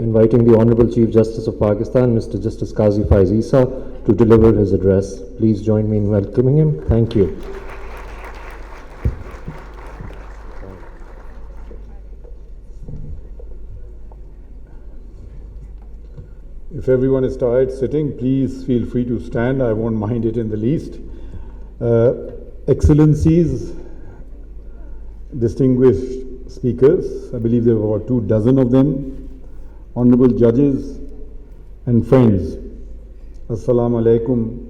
Inviting the Honorable Chief Justice of Pakistan, Mr. Justice Qazi Faez Isa, to deliver his address. Please join me in welcoming him. Thank you. If everyone is tired sitting, please feel free to stand. I won't mind it in the least. Excellencies, distinguished speakers, I believe there were about 24 of them, honorable judges and friends, Assalamu alaikum,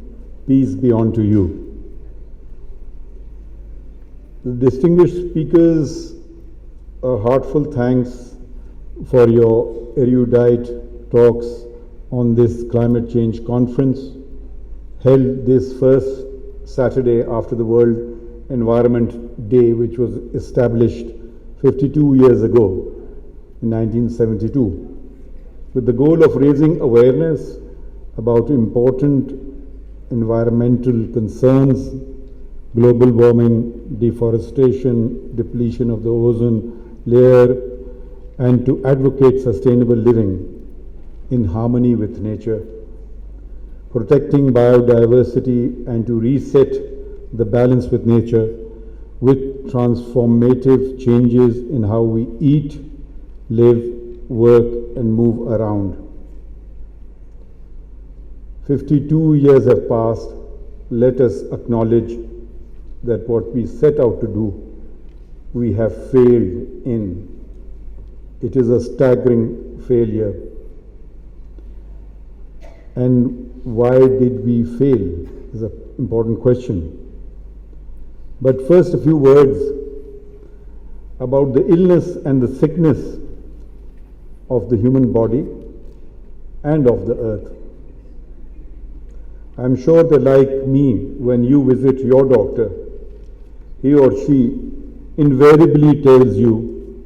peace be unto you. The distinguished speakers, a heartfelt thanks for your erudite talks on this climate change conference held this first Saturday after the World Environment Day, which was established 52 years ago in 1972, with the goal of raising awareness about important environmental concerns, global warming, deforestation, depletion of the ozone layer, and to advocate sustainable living in harmony with nature, protecting biodiversity, and to reset the balance with nature with transformative changes in how we eat, live, work, and move around. 52 years have passed. Let us acknowledge that what we set out to do, we have failed in. It is a staggering failure. And why did we fail is an important question. But first, a few words about the illness and the sickness of the human body and of the earth. I'm sure that, like me, when you visit your doctor, he or she invariably tells you,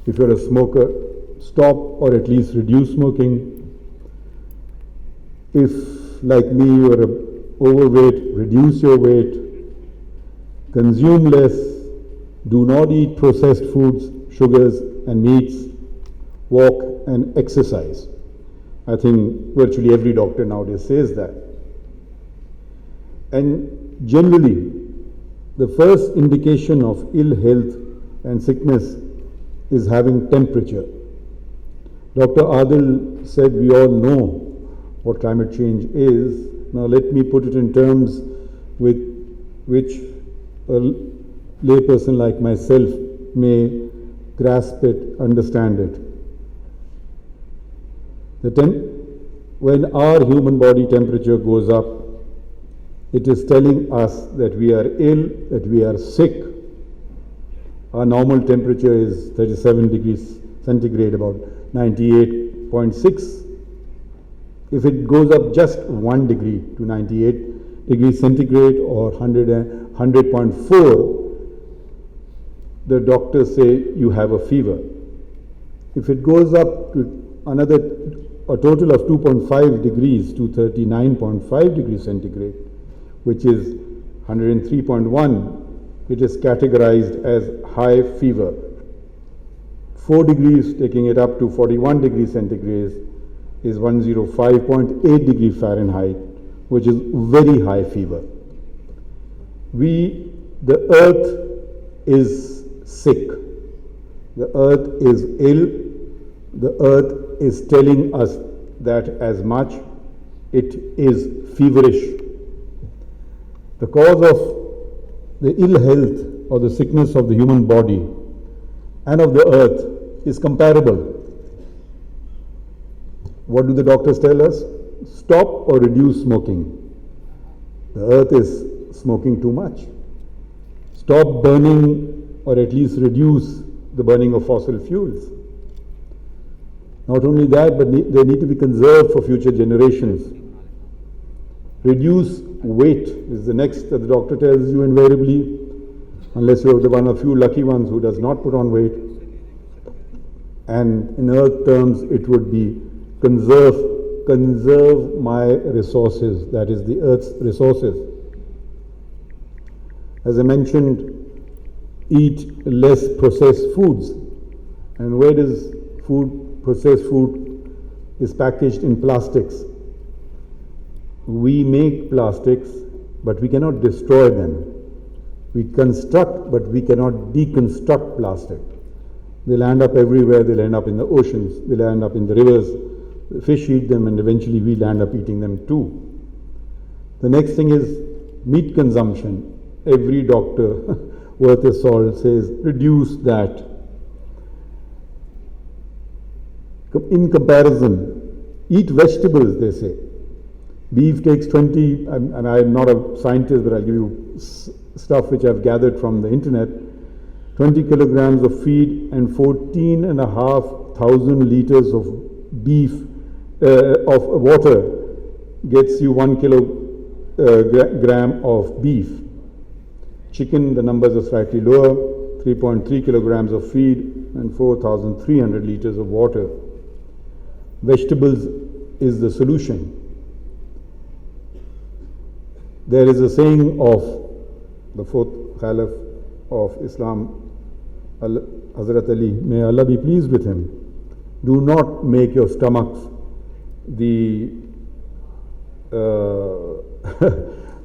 if you're a smoker, stop or at least reduce smoking. If, like me, you're overweight, reduce your weight, consume less, do not eat processed foods, sugars and meats, walk and exercise. I think virtually every doctor nowadays says that. And generally, the first indication of ill health and sickness is having temperature. Dr. Adil said we all know what climate change is. Now let me put it in terms with which a layperson like myself may grasp it, understand it. When our human body temperature goes up, it is telling us that we are ill, that we are sick. Our normal temperature is 37 degrees centigrade, about 98.6. If it goes up just 1 degree to 98 degrees centigrade or 100.4, the doctors say you have a fever. If it goes up to a total of 2.5 degrees to 39.5 degrees centigrade, which is 103.1, it is categorized as high fever. 4 degrees, taking it up to 41 degrees centigrade, is 105.8 degree Fahrenheit, which is very high fever. The earth is sick. The earth is ill. The earth is telling us that as much. It is feverish. The cause of the ill health or the sickness of the human body and of the earth is comparable. What do the doctors tell us? Stop or reduce smoking. The earth is smoking too much. Stop burning or at least reduce the burning of fossil fuels. Not only that, but they need to be conserved for future generations. Reduce weight is the next that the doctor tells you invariably, unless you're the one of few lucky ones who does not put on weight. And in earth terms, it would be conserve my resources, that is the earth's resources. As I mentioned, eat less processed foods. And where does food processed food is packaged in plastics. We make plastics, but we cannot destroy them. We construct, but we cannot deconstruct plastic. They'll end up everywhere. They'll end up in the oceans. They'll end up in the rivers. The fish eat them, and eventually we'll end up eating them too. The next thing is meat consumption. Every doctor worth his salt says reduce that. In comparison, eat vegetables, they say. Beef takes 20, and I'm not a scientist, but I'll give you stuff which I've gathered from the internet. 20 kilograms of feed and 14,500 liters of beef, of water gets you 1 kilogram of beef. Chicken, the numbers are slightly lower, 3.3 kilograms of feed and 4,300 liters of water. Vegetables is the solution. There is a saying of the fourth Caliph of Islam, Hazrat Ali, may Allah be pleased with him, do not make your stomachs the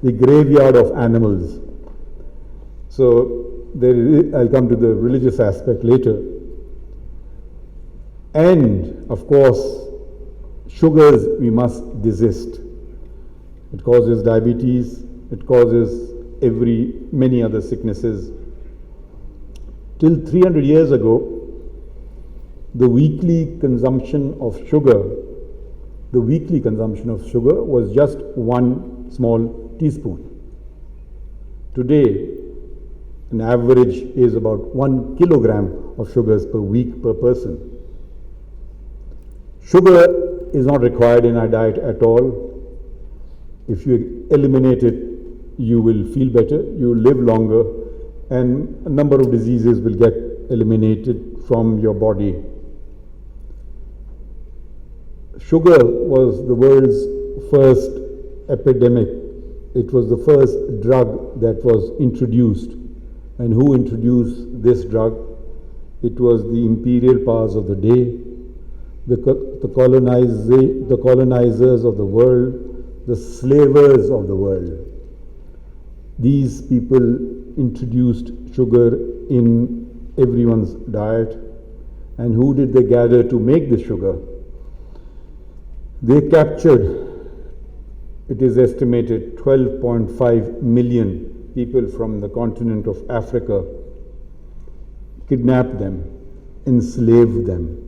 the graveyard of animals. So I'll come to the religious aspect later. And of course, sugars we must desist. It causes diabetes, it causes many other sicknesses. Till 300 years ago, the weekly consumption of sugar was just 1 small teaspoon. Today, an average is about 1 kilogram of sugars per week per person. Sugar is not required in our diet at all. If you eliminate it, you will feel better, you will live longer, and a number of diseases will get eliminated from your body. Sugar was the world's first epidemic. It was the first drug that was introduced. And who introduced this drug? It was the imperial powers of the day, the colonizers of the world, the slavers of the world. These people introduced sugar in everyone's diet. And who did they gather to make the sugar? They captured, it is estimated, 12.5 million people from the continent of Africa, kidnapped them, enslaved them.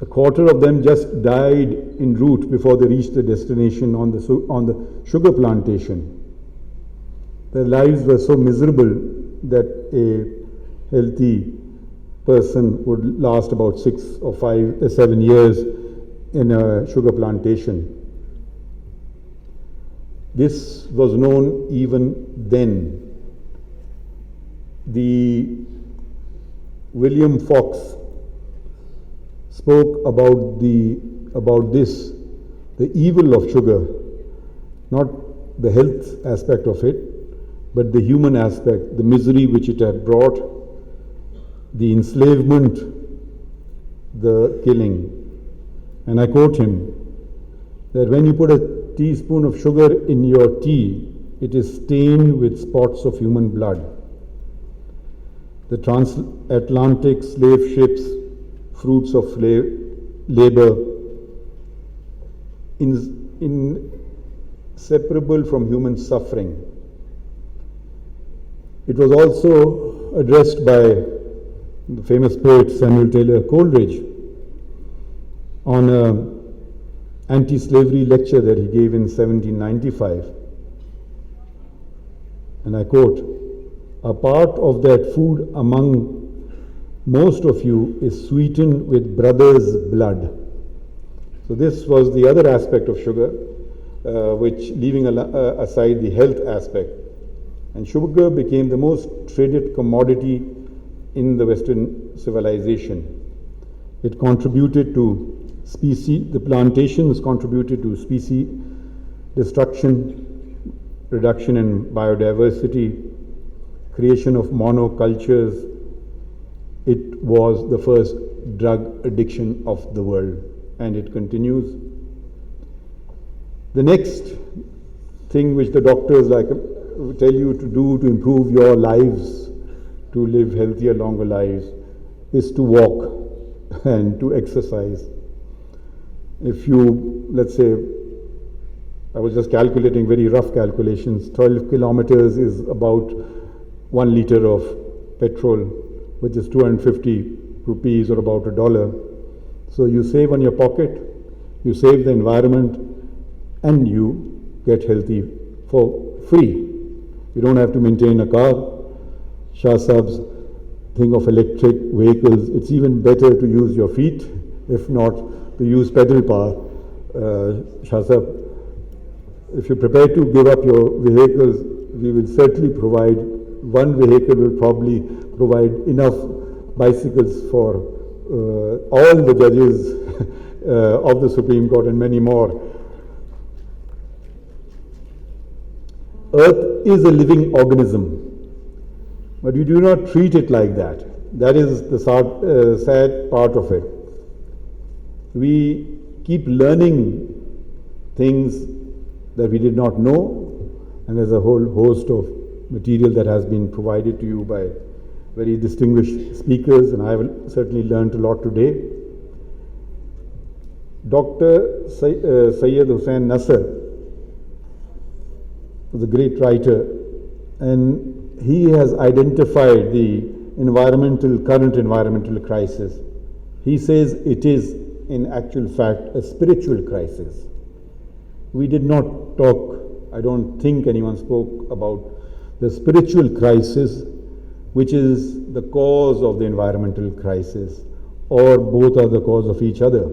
A quarter of them just died en route before they reached the destination on the sugar plantation. Their lives were so miserable that a healthy person would last about 6 or 7 years in a sugar plantation. This was known even then. William Fox spoke about this, the evil of sugar, not the health aspect of it, but the human aspect, the misery which it had brought, the enslavement, the killing. And I quote him, that when you put a teaspoon of sugar in your tea, it is stained with spots of human blood. The transatlantic slave ships, fruits of labor, inseparable from human suffering. It was also addressed by the famous poet Samuel Taylor Coleridge on an anti-slavery lecture that he gave in 1795. And I quote, "A part of that food among most of you is sweetened with brother's blood." So this was the other aspect of sugar, which leaving aside the health aspect. And sugar became the most traded commodity in the Western civilization. It contributed to the plantations contributed to species destruction, reduction in biodiversity, creation of monocultures. It was the first drug addiction of the world. And it continues. The next thing which the doctors tell you to do to improve your lives, to live healthier, longer lives, is to walk and to exercise. If you, let's say, I was just calculating very rough calculations, 12 kilometers is about 1 liter of petrol, which is 250 rupees or about $1. So you save on your pocket, you save the environment, and you get healthy for free. You don't have to maintain a car. Shah Saab's thing of electric vehicles, it's even better to use your feet, if not to use pedal power. Shah Saab, if you're prepared to give up your vehicles, we will certainly provide. One vehicle will probably provide enough bicycles for all the judges of the Supreme Court and many more. Earth is a living organism, but we do not treat it like that. That is the sad part of it. We keep learning things that we did not know, and there's a whole host of material that has been provided to you by very distinguished speakers, and I have certainly learned a lot today. Dr. Syed Hussain Nasr was a great writer, and he has identified the current environmental crisis. He says it is, in actual fact, a spiritual crisis. We did not talk, I don't think anyone spoke about the spiritual crisis, which is the cause of the environmental crisis, or both are the cause of each other.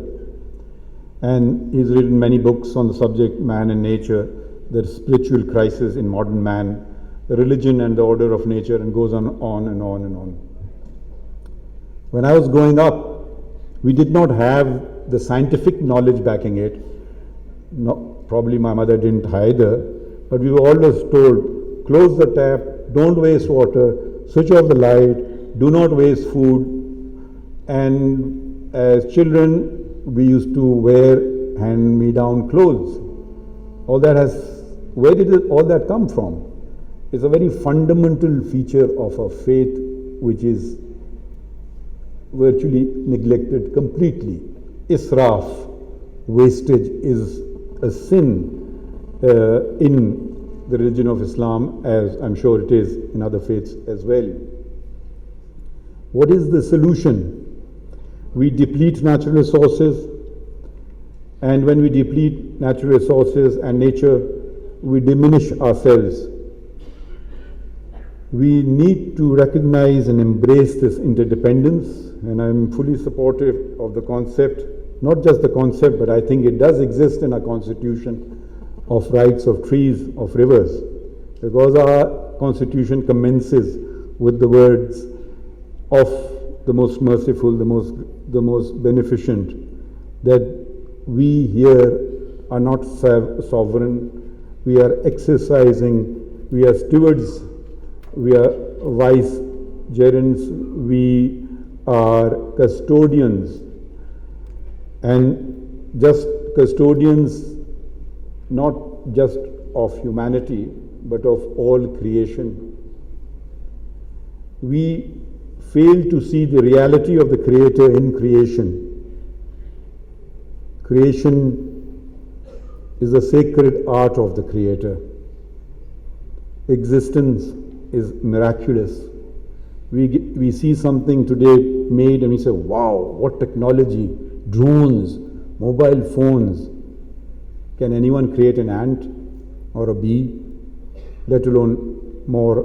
And he's written many books on the subject, man and nature, the spiritual crisis in modern man, the religion and the order of nature, and goes on and on and on. When I was growing up, we did not have the scientific knowledge backing it. No, probably my mother didn't either, but we were always told, close the tap, don't waste water, switch off the light, do not waste food. And as children, we used to wear hand-me-down clothes. Where did all that come from? It's a very fundamental feature of a faith which is virtually neglected completely. Israf, wastage, is a sin in the religion of Islam, as I'm sure it is in other faiths as well. What is the solution? We deplete natural resources, and when we deplete natural resources and nature, we diminish ourselves. We need to recognize and embrace this interdependence, and I'm fully supportive of the concept, not just the concept, but I think it does exist in our constitution, of rights of trees, of rivers, because our constitution commences with the words of the most merciful, the most beneficent, that we here are not sovereign, we are exercising, we are stewards, we are vicegerents, we are custodians, and just custodians not just of humanity, but of all creation. We fail to see the reality of the Creator in creation. Creation is the sacred art of the Creator. Existence is miraculous. We see something today made and we say, wow, what technology, drones, mobile phones. Can anyone create an ant or a bee, let alone more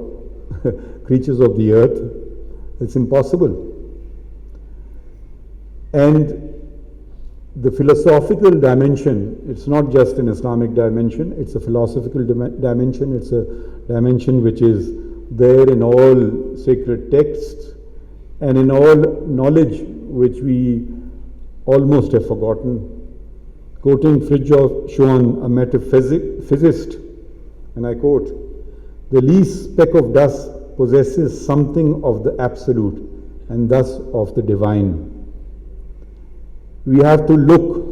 creatures of the earth? It's impossible. And the philosophical dimension, it's not just an Islamic dimension, it's a philosophical dimension, it's a dimension which is there in all sacred texts and in all knowledge which we almost have forgotten. Quoting Fridtjof Schuon, a metaphysicist, and I quote, "The least speck of dust possesses something of the absolute and thus of the divine." We have to look.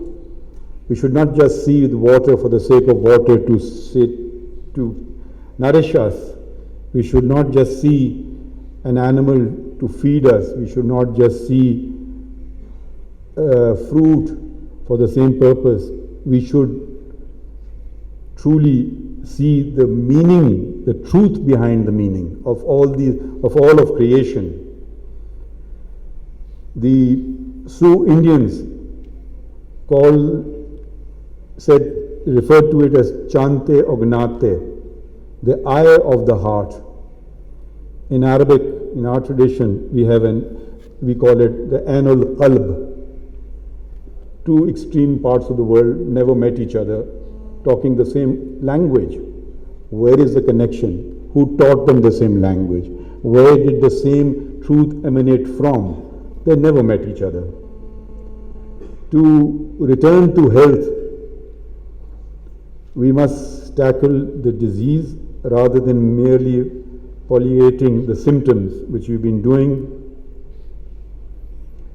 We should not just see the water for the sake of water to nourish us. We should not just see an animal to feed us. We should not just see fruit for the same purpose. We should truly see the meaning, the truth behind the meaning of all of creation. The Sioux Indians referred to it as Chante Ognate, the eye of the heart. In Arabic, in our tradition, we call it the Ain al-Qalb. Two extreme parts of the world never met each other, talking the same language. Where is the connection? Who taught them the same language? Where did the same truth emanate from? They never met each other. To return to health, we must tackle the disease rather than merely palliating the symptoms, which we've been doing.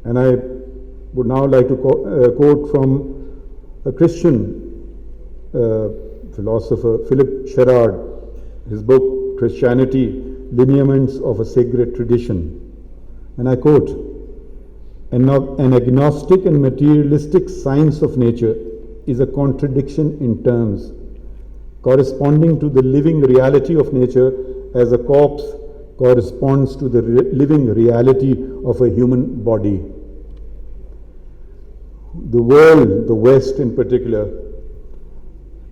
And I would now like to quote from a Christian philosopher, Philip Sherrard, his book, Christianity, Lineaments of a Sacred Tradition. And I quote, "An agnostic and materialistic science of nature is a contradiction in terms, corresponding to the living reality of nature as a corpse corresponds to the living reality of a human body." The world, the West in particular,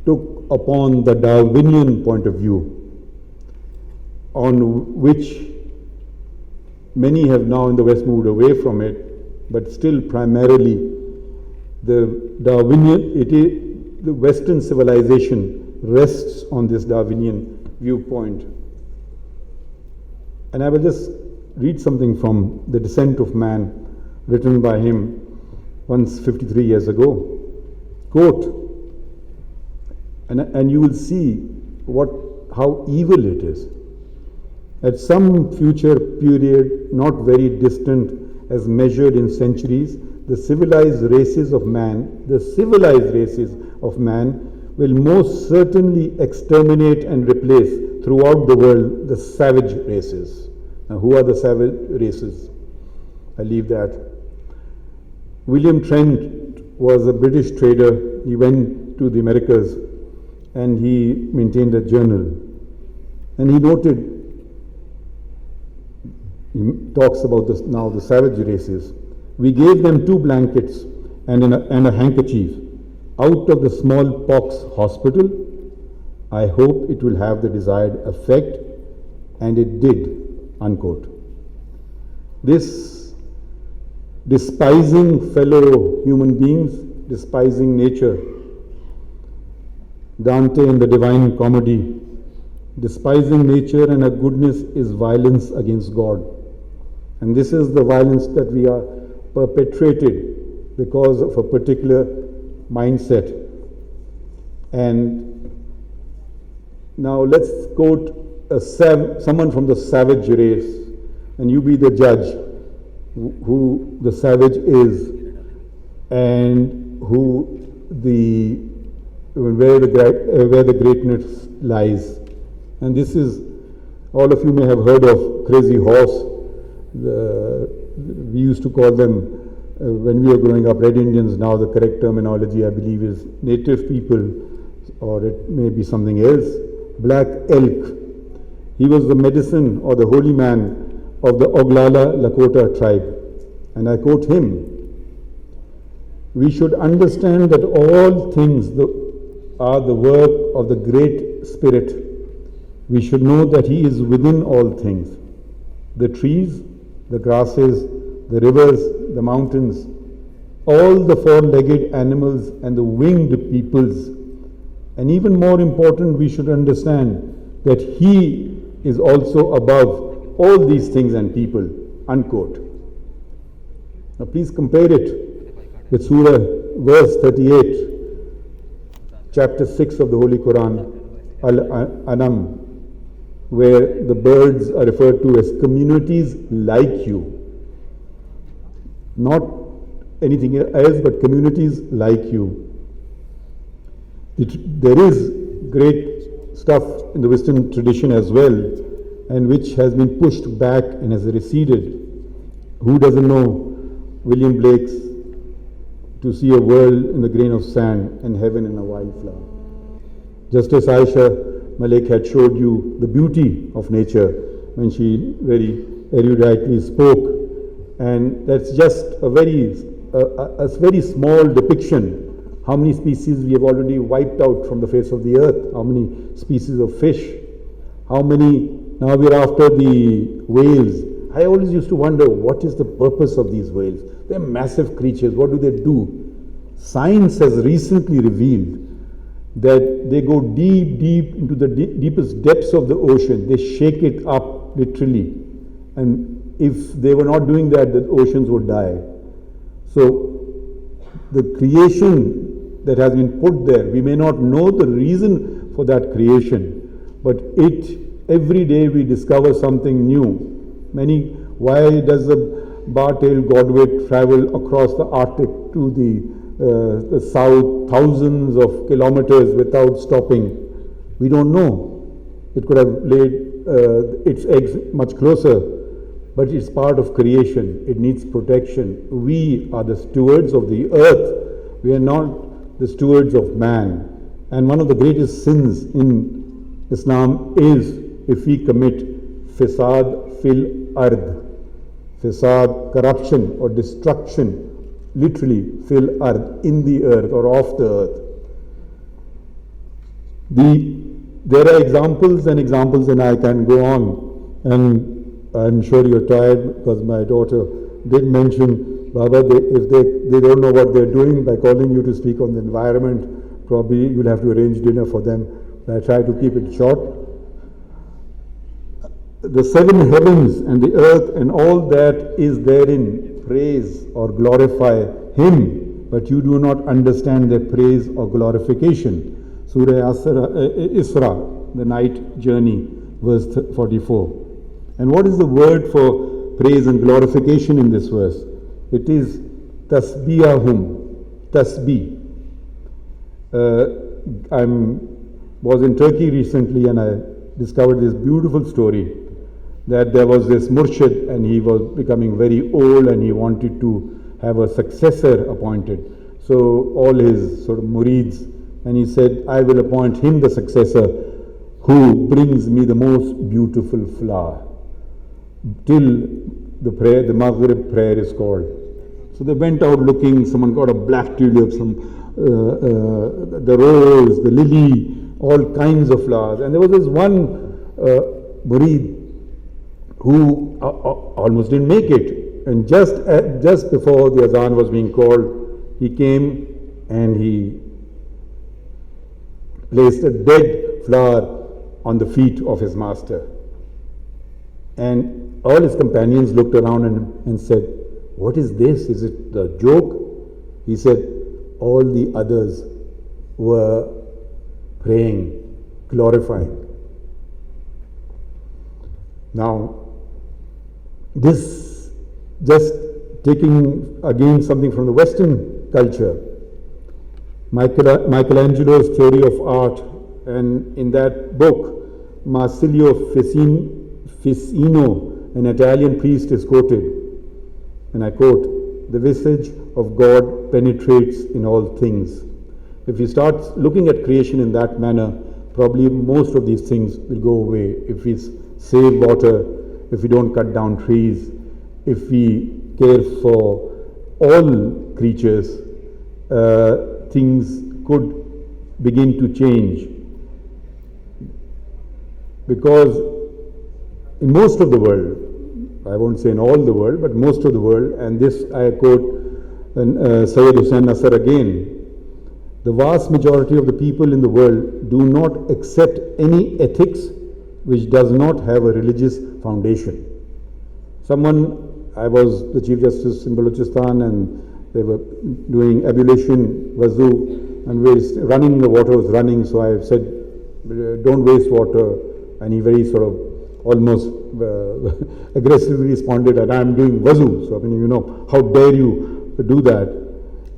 took upon the Darwinian point of view, on which many have now in the West moved away from it, but still primarily the Western civilization rests on this Darwinian viewpoint. And I will just read something from The Descent of Man, written by him once 53 years ago. Quote, and you will see how evil it is. At some future period, not very distant as measured in centuries, the civilized races of man will most certainly exterminate and replace throughout the world the savage races. Now, who are the savage races? I leave that. William Trent was a British trader. He went to the Americas and he maintained a journal. And he talks about this now, the savage races. "We gave them 2 blankets and a handkerchief out of the smallpox hospital. I hope it will have the desired effect," and it did, unquote. This despising fellow human beings, despising nature, Dante in the Divine Comedy, despising nature and her goodness is violence against God. And this is the violence that we are perpetrated because of a particular mindset. And now let's quote someone from the savage race, and you be the judge who the savage is and where the greatness lies. And this is, all of you may have heard of Crazy Horse. We used to call them, when we were growing up, Red Indians. Now the correct terminology, I believe, is native people, or it may be something else. Black Elk. He was the medicine or the holy man of the Oglala Lakota tribe. And I quote him, "We should understand that all things are the work of the Great Spirit. We should know that He is within all things. The trees, the grasses, the rivers, the mountains, all the 4-legged animals and the winged peoples. And even more important, we should understand that He is also above all these things and people," unquote. Now please compare it with Surah verse 38, chapter 6 of the Holy Quran, Al-Anam, where the birds are referred to as communities like you. Not anything else but communities like you. There is great stuff in the Western tradition as well, and which has been pushed back and has receded. Who doesn't know William Blake's "To see a world in the grain of sand and heaven in a wildflower"? Justice Aisha Malik had showed you the beauty of nature when she very eruditely spoke, and that's just a very small depiction. How many species we have already wiped out from the face of the earth? How many species of fish? How many, now we're after the whales. I always used to wonder, what is the purpose of these whales? They're massive creatures. What do they do? Science has recently revealed that they go deep, deep into the deepest depths of the ocean. They shake it up, literally. And if they were not doing that, the oceans would die. So the creation that has been put there, we may not know the reason for that creation, but every day we discover something new. Why does the bar-tailed godwit travel across the Arctic to the south, thousands of kilometers without stopping? We don't know. It could have laid its eggs much closer, but it's part of creation. It needs protection. We are the stewards of the earth. We are not the stewards of man. And one of the greatest sins in Islam is if we commit fisad fil ard, fisad, corruption or destruction, literally fil ard, in the earth or off the earth. There are examples and examples, and I can go on, and I'm sure you're tired because my daughter did mention, Baba, if they don't know what they're doing by calling you to speak on the environment, probably you'll have to arrange dinner for them. I try to keep it short. The seven heavens and the earth and all that is therein praise or glorify Him, but you do not understand their praise or glorification. Surah Isra, the night journey, verse 44. And what is the word for praise and glorification in this verse? It is tasbihahum, tasbih. I was in Turkey recently and I discovered this beautiful story that there was this murshid and he was becoming very old and he wanted to have a successor appointed. So all his sort of murids, and he said, I will appoint him the successor who brings me the most beautiful flower. Till the prayer, the Maghrib prayer is called. So they went out looking, someone got a black tulip, the rose, the lily, all kinds of flowers. And there was this one murid who almost didn't make it. And just before the azan was being called, he came and he placed a dead flower on the feet of his master. And all his companions looked around and said, what is this? Is it a joke? He said, all the others were praying, glorifying. Now, this just taking again something from the Western culture, Michelangelo's theory of art, and in that book, Marsilio Ficino, an Italian priest, is quoted, and I quote, the visage of God penetrates in all things. If we start looking at creation in that manner, probably most of these things will go away. If we save water, if we don't cut down trees, if we care for all creatures, things could begin to change. Because in most of the world, I won't say in all the world, but most of the world, and this I quote Sayyid Hussain Nasr again, the vast majority of the people in the world do not accept any ethics which does not have a religious foundation. I was the Chief Justice in Balochistan and they were doing ablution, wuzu, and running, the water was running, so I said, don't waste water, and he very sort of almost aggressively responded that I am doing wuzu. So, how dare you do that.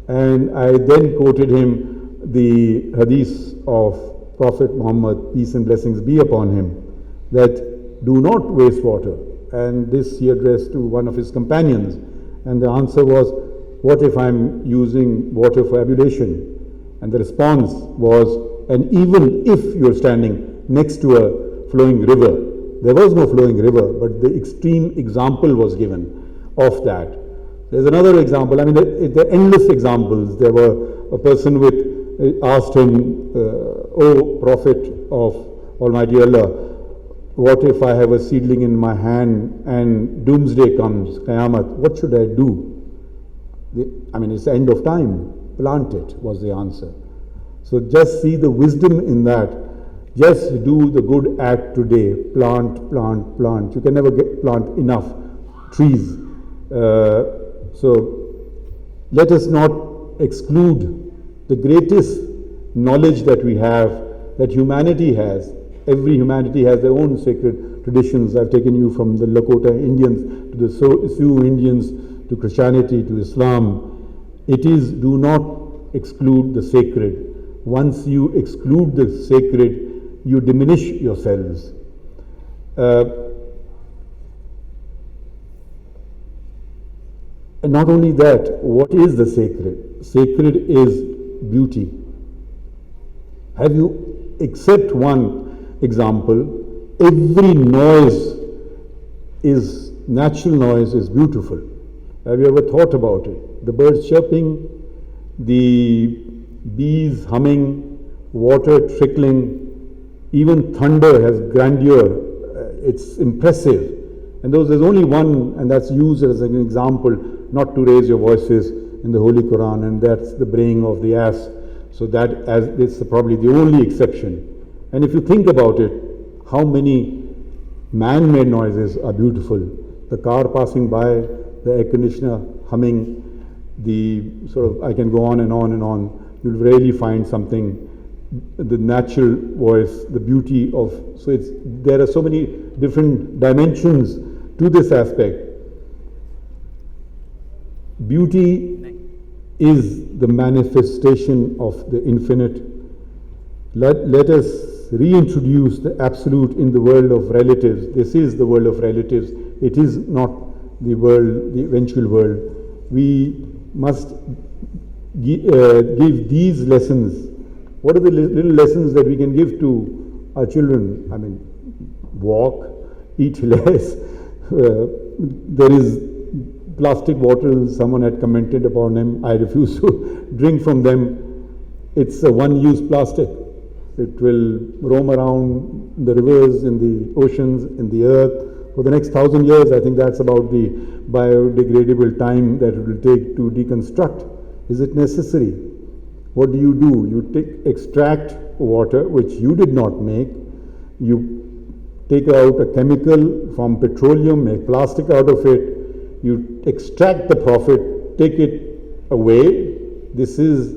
And I then quoted him the hadith of Prophet Muhammad, peace and blessings be upon him, that do not waste water. And this he addressed to one of his companions. And the answer was, what if I'm using water for ablution? And the response was, and even if you're standing next to a flowing river, there was no flowing river, but the extreme example was given of that. There's another example. I mean, there are endless examples. There were a person asked him, O Prophet of Almighty Allah, what if I have a seedling in my hand and doomsday comes, Qiyamah, what should I do? I mean, it's the end of time. Plant it, was the answer. So just see the wisdom in that. Just do the good act today. Plant, plant, plant. You can never plant enough trees. So let us not exclude the greatest knowledge that we have, that humanity has. Every humanity has their own sacred traditions. I've taken you from the Lakota Indians to the Sioux Indians to Christianity to Islam. It is, do not exclude the sacred. Once you exclude the sacred, you diminish yourselves. And not only that, what is the sacred? Sacred is beauty. Have you, except one example, every noise is, natural noise is beautiful. Have you ever thought about it? The birds chirping, the bees humming, water trickling, even thunder has grandeur. It's impressive. And there's only one, and that's used as an example, not to raise your voices in the Holy Quran, and that's the braying of the ass. So that is probably the only exception. And if you think about it, how many man-made noises are beautiful? The car passing by, the air conditioner humming, the sort of, I can go on and on and on. You'll rarely find something, the natural voice, the beauty of, so there are so many different dimensions to this aspect. Beauty is the manifestation of the infinite. Let us reintroduce the absolute in the world of relatives. This is the world of relatives. It is not the world, the eventual world. We must give these lessons. What are the little lessons that we can give to our children? I mean, walk, eat less. There is plastic bottles, someone had commented upon them. I refuse to drink from them. It's a one-use plastic. It will roam around the rivers, in the oceans, in the earth for the next 1,000 years. I think that's about the biodegradable time that it will take to deconstruct. Is it necessary? What do? You extract water which you did not make. You take out a chemical from petroleum, make plastic out of it. You extract the profit, take it away. This is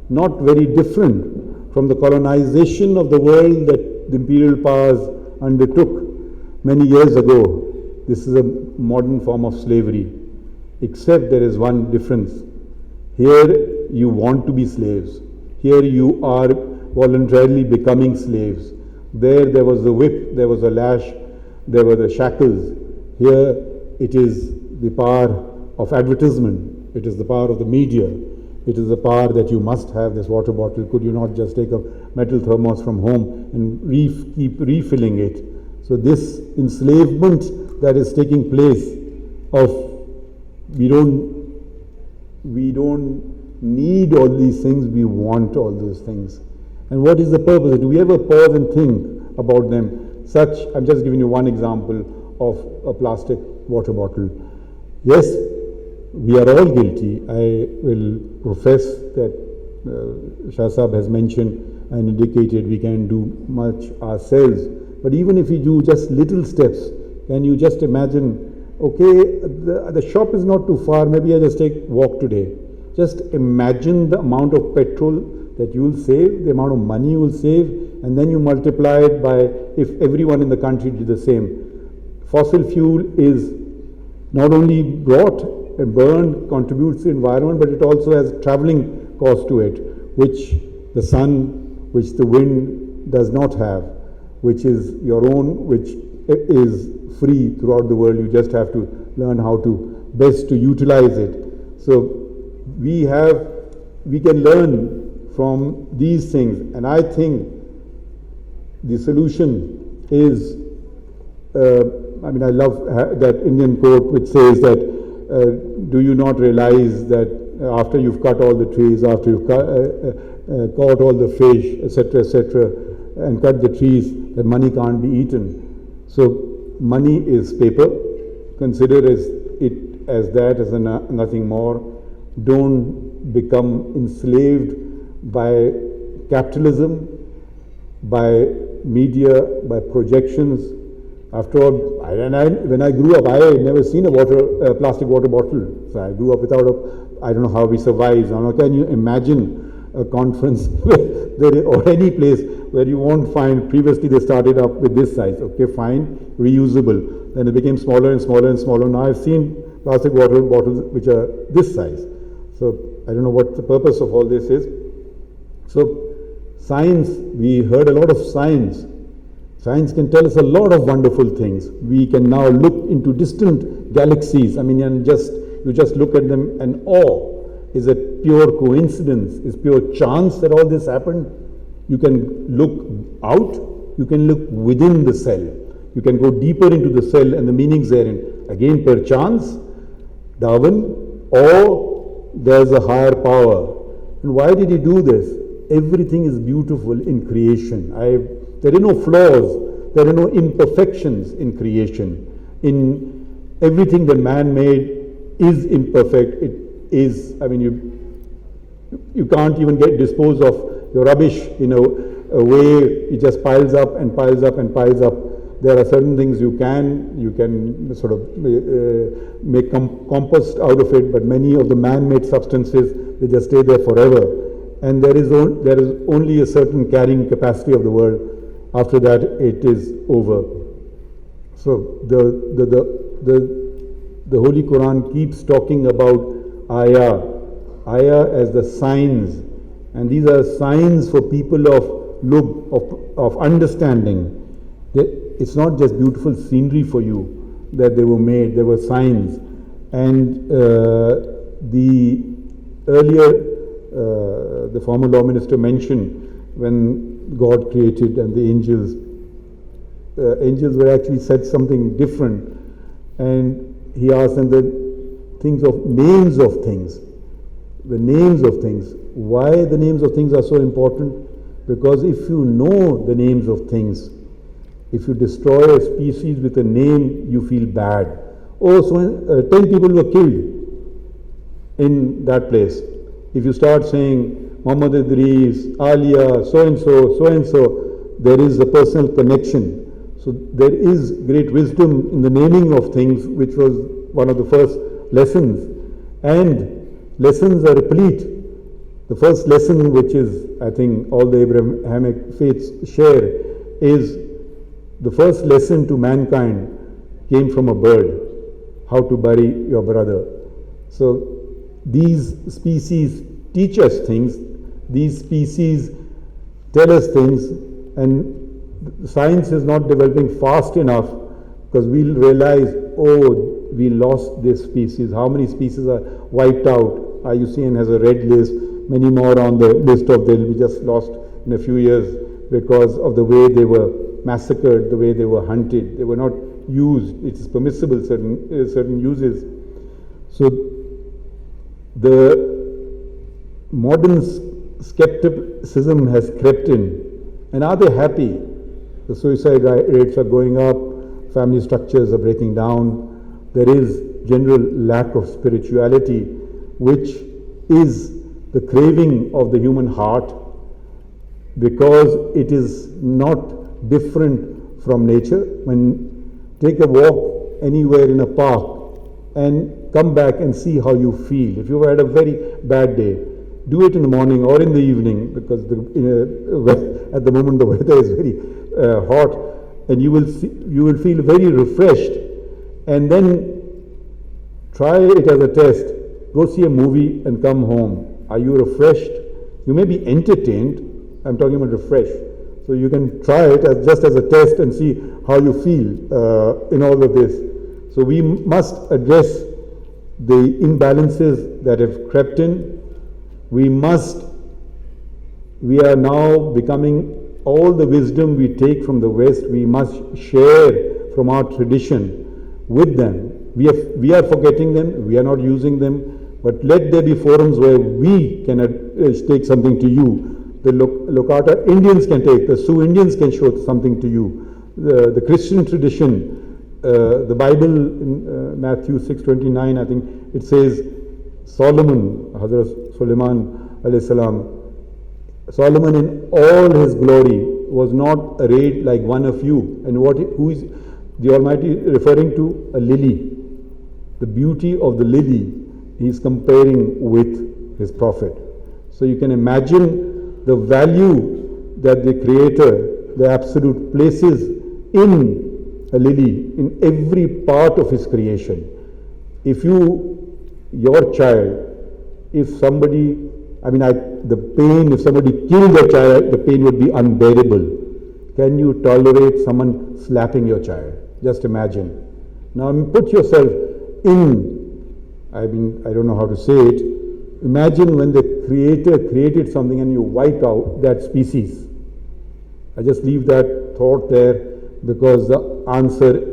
not very different from the colonization of the world that the imperial powers undertook many years ago. This is a modern form of slavery, except there is one difference. Here you want to be slaves. Here you are voluntarily becoming slaves. There was the whip, there was a lash, there were the shackles. Here it is the power of advertisement. It is the power of the media. It is the power that you must have this water bottle. Could you not just take a metal thermos from home and keep refilling it? So this enslavement that is taking place of we don't need all these things, we want all those things. And what is the purpose? Do we ever pause and think about them? I'm just giving you one example of a plastic water bottle. Yes, we are all guilty. I will profess that Shah Sahab has mentioned and indicated we can do much ourselves. But even if we do just little steps, can you just imagine, okay, the shop is not too far, maybe I just walk today. Just imagine the amount of petrol that you will save, the amount of money you will save, and then you multiply it by if everyone in the country did the same. Fossil fuel is not only brought and burn contributes to the environment, but it also has traveling cost to it, which the sun, which the wind does not have, which is your own, which is free throughout the world. You just have to learn how to best to utilize it. So we can learn from these things, and I think the solution is, I love that Indian quote which says that, do you not realize that after you've cut all the trees, after you've caught all the fish, etc., and cut the trees, that money can't be eaten. So money is paper. Consider it as that, as nothing more. Don't become enslaved by capitalism, by media, by projections. After all, when I grew up, I had never seen a plastic water bottle. So I grew up without I don't know how we survived. Now, can you imagine a conference or any place where you won't find, previously they started up with this size, okay, fine, reusable. Then it became smaller and smaller and smaller. Now I've seen plastic water bottles which are this size. So I don't know what the purpose of all this is. So science, we heard a lot of science. Science can tell us a lot of wonderful things. We can now look into distant galaxies. And you just look at them and awe. Is it pure coincidence? Is pure chance that all this happened? You can look out. You can look within the cell. You can go deeper into the cell and the meanings therein. Again, per chance, Darwin, or there's a higher power. And why did he do this? Everything is beautiful in creation. There are no flaws, there are no imperfections in creation. In everything that man made is imperfect. It is, you can't even dispose of your rubbish in a way. It just piles up and piles up and piles up. There are certain things you can sort of make compost out of it, but many of the man-made substances, they just stay there forever. And there is only a certain carrying capacity of the world. After that, it is over. So the Holy Quran keeps talking about ayah as the signs, and these are signs for people of understanding. It's not just beautiful scenery for you that they were made; they were signs. And the former law minister mentioned when God created and the angels were actually said something different, and he asked them the names of things. The names of things. Why the names of things are so important? Because if you know the names of things, if you destroy a species with a name, you feel bad. Oh, so 10 people were killed in that place. If you start saying Muhammad Idris, Alia, so and so, there is a personal connection. So there is great wisdom in the naming of things, which was one of the first lessons. And lessons are replete. The first lesson, which is, I think, all the Abrahamic faiths share, is the first lesson to mankind came from a bird, how to bury your brother. So these species teach us things, these species tell us things, and science is not developing fast enough, because we'll realize, oh, we lost this species. How many species are wiped out? IUCN has a red list, many more on the list of they'll be just lost in a few years because of the way they were massacred, the way they were hunted. They were not used. It is permissible, certain uses. So the modern skepticism has crept in. And are they happy? The suicide rates are going up, family structures are breaking down, there is general lack of spirituality, which is the craving of the human heart, because it is not different from nature. When take a walk anywhere in a park and come back and see how you feel. If you had a very bad day, do it in the morning or in the evening, because at the moment the weather is very hot, and you will feel very refreshed. And then Try it as a test. Go see a movie and come home. Are you refreshed? You may be entertained. I'm talking about refreshed. So you can try it as just as a test and see how you feel in all of this. So we must address the imbalances that have crept in. We are now becoming, all the wisdom we take from the West, we must share from our tradition with them. We are forgetting them, we are not using them, but let there be forums where we can take something to you. The Lokata Indians can take, the Sioux Indians can show something to you. The Christian tradition, the Bible in Matthew 6:29, I think it says, Solomon, Hazrat Sulaiman alayhi salam, Solomon in all his glory was not arrayed like one of you. And who is the Almighty referring to? A lily. The beauty of the lily he is comparing with his prophet. So you can imagine the value that the Creator, the Absolute, places in a lily, in every part of his creation. If your child, if somebody, the pain, if somebody killed a child, the pain would be unbearable. Can you tolerate someone slapping your child? Just imagine. Now put yourself in, I don't know how to say it. Imagine when the Creator created something and you wipe out that species. I just leave that thought there because the answer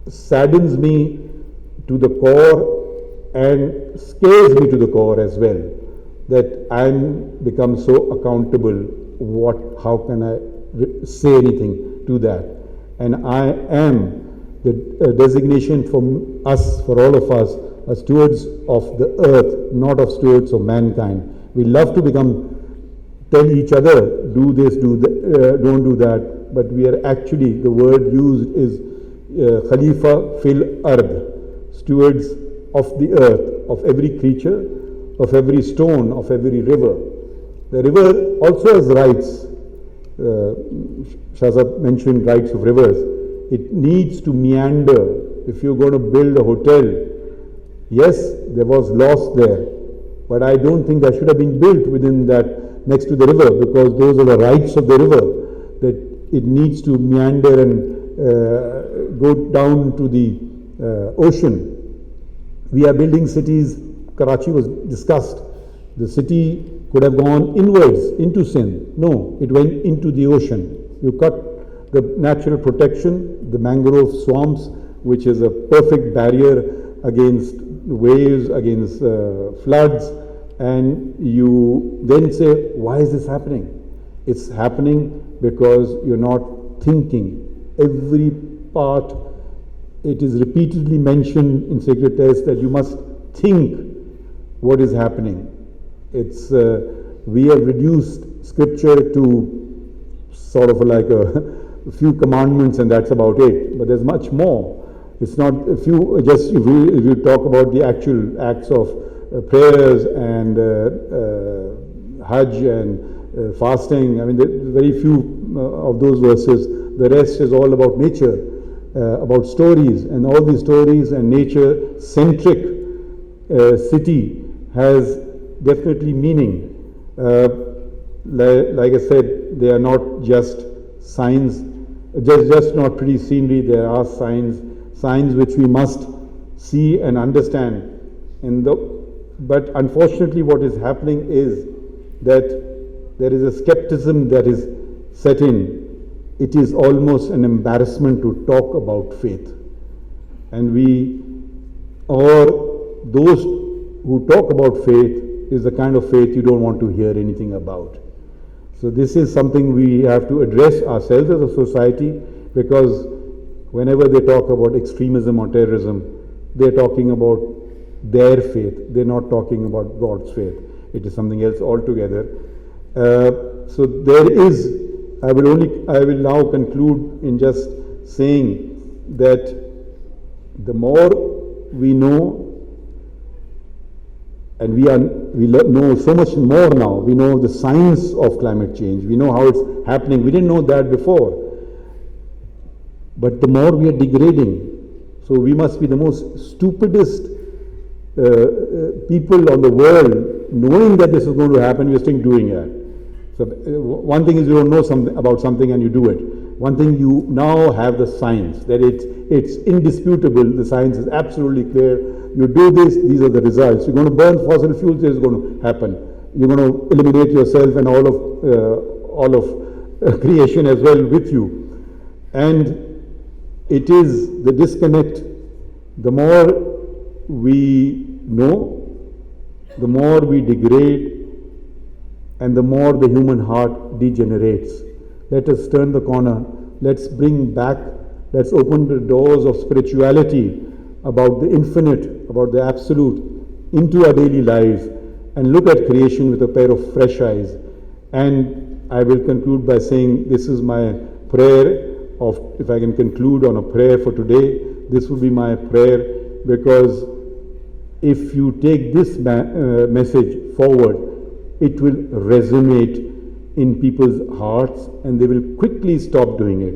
saddens me to the core and scares me to the core as well, that I'm become so accountable. How can I say anything to that? And I am the designation for us, for all of us, as stewards of the earth, not of stewards of mankind. We love to tell each other, do this, do that, don't do that, but we are actually, the word used is Khalifa fil ard, stewards of the earth, of every creature, of every stone, of every river. The river also has rights. Shahzad mentioned rights of rivers. It needs to meander. If you're going to build a hotel, yes, there was loss there, but I don't think that should have been built within that, next to the river, because those are the rights of the river, that it needs to meander and go down to the ocean. We are building cities. Karachi was discussed. The city could have gone inwards into Sindh. No, it went into the ocean. You cut the natural protection, the mangrove swamps, which is a perfect barrier against waves, against floods, and you then say, why is this happening? It's happening because you're not thinking. Every part, it is repeatedly mentioned in sacred texts that you must think what is happening. It's we have reduced scripture to sort of like a few commandments and that's about it. But there's much more. It's not if you talk about the actual acts of prayers and Hajj and fasting. Very few of those verses. The rest is all about nature, about stories, and all these stories and nature-centric city has definitely meaning. Like I said, they are not just signs, just not pretty scenery. There are signs which we must see and understand. But unfortunately, what is happening is that there is a skepticism that is set in. It is almost an embarrassment to talk about faith, and those who talk about faith is the kind of faith you don't want to hear anything about. So this is something we have to address ourselves as a society, because whenever they talk about extremism or terrorism, they're talking about their faith. They're not talking about God's faith. It is something else altogether. So there is, I will now conclude in just saying that the more we know, and we know so much more now. We know the science of climate change. We know how it's happening. We didn't know that before. But the more we are degrading. So we must be the most stupidest people on the world, knowing that this is going to happen, we are still doing it. So one thing is you don't know something about something and you do it. One thing, you now have the science, that it's indisputable, the science is absolutely clear. You do this, these are the results. You're going to burn fossil fuels, this is going to happen. You're going to eliminate yourself and all of creation as well with you. And it is the disconnect. The more we know, the more we degrade, and the more the human heart degenerates. Let us turn the corner. Let's bring back, let's open the doors of spirituality about the infinite, about the absolute, into our daily lives, and look at creation with a pair of fresh eyes. And I will conclude by saying this is my prayer of, if I can conclude on a prayer for today, this will be my prayer, because if you take this message forward, it will resonate in people's hearts and they will quickly stop doing it.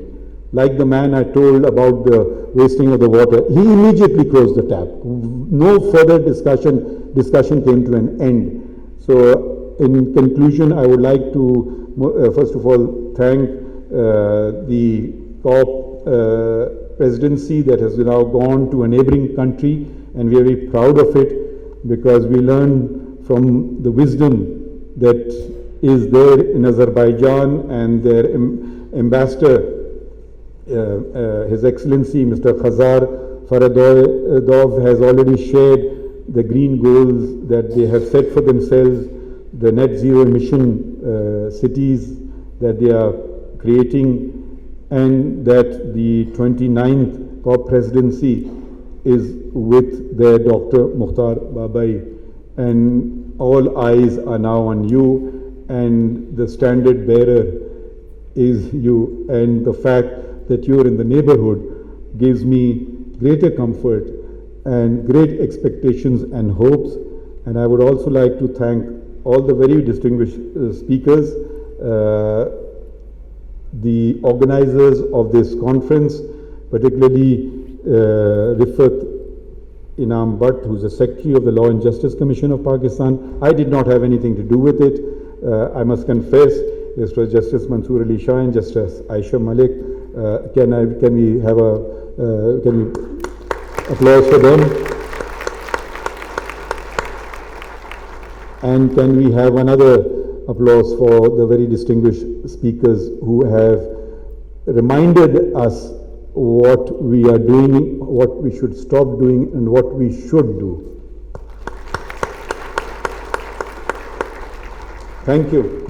Like the man I told about the wasting of the water, he immediately closed the tap. No further discussion came to an end. So in conclusion, I would like to first of all thank the COP presidency that has now gone to a neighboring country, and we are very proud of it, because we learn from the wisdom that is there in Azerbaijan, and their ambassador, His Excellency Mr. Khazar Faradov, has already shared the green goals that they have set for themselves, the net zero emission cities that they are creating, and that the 29th COP presidency is with their Dr. Mukhtar Babai. And all eyes are now on you, and the standard bearer is you. And the fact that you're in the neighborhood gives me greater comfort and great expectations and hopes. And I would also like to thank all the very distinguished speakers, the organizers of this conference, particularly Rifat Inam Bhatt, who's the Secretary of the Law and Justice Commission of Pakistan. I did not have anything to do with it. I must confess, this was Justice Mansoor Ali Shah and Justice Aisha Malik. Can we have applause for them? And can we have another applause for the very distinguished speakers who have reminded us what we are doing, what we should stop doing, and what we should do. Thank you.